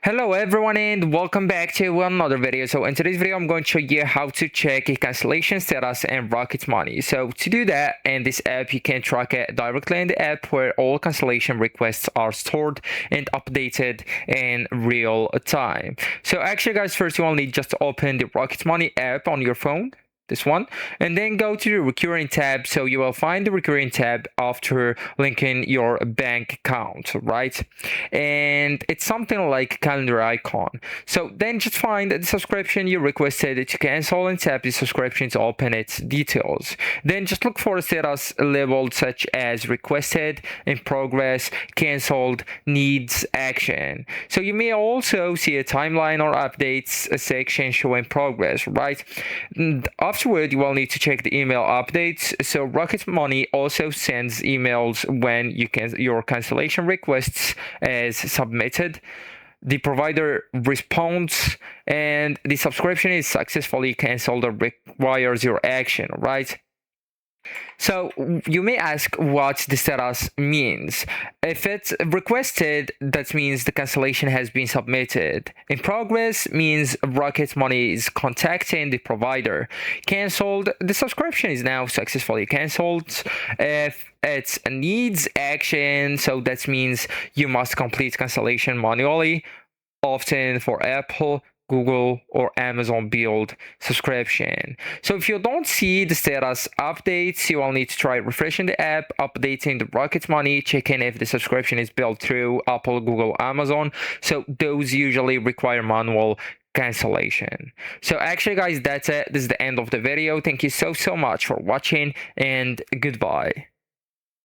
Hello everyone and welcome back to another video. So in today's video I'm going to show you how to check a cancellation status and Rocket Money. So to do that, in this app you can track it directly in the app where all cancellation requests are stored and updated in real time. So actually guys, first you will need just to open the Rocket Money app on your phone, this one, and then go to the recurring tab. So you will find the recurring tab after linking your bank account, right? And it's something like calendar icon. So then just find the subscription you requested to cancel and tap the subscription to open its details. Then just look for a status labeled such as requested, in progress, cancelled, needs action. So you may also see a timeline or updates section showing progress, right? Afterward, you will need to check the email updates. So Rocket Money also sends emails when your cancellation requests is submitted. The provider responds and the subscription is successfully cancelled or requires your action, right? So you may ask what the status means. If it's requested, that means the cancellation has been submitted. In progress means Rocket Money is contacting the provider. Cancelled, the subscription is now successfully cancelled. If it needs action, so that means you must complete cancellation manually, often for Apple, Google, or Amazon build subscription. So if you don't see the status updates, you will need to try refreshing the app, updating the Rocket Money, checking if the subscription is built through Apple, Google, Amazon. So those usually require manual cancellation. So actually guys, that's it. This is the end of the video. Thank you so much for watching and goodbye.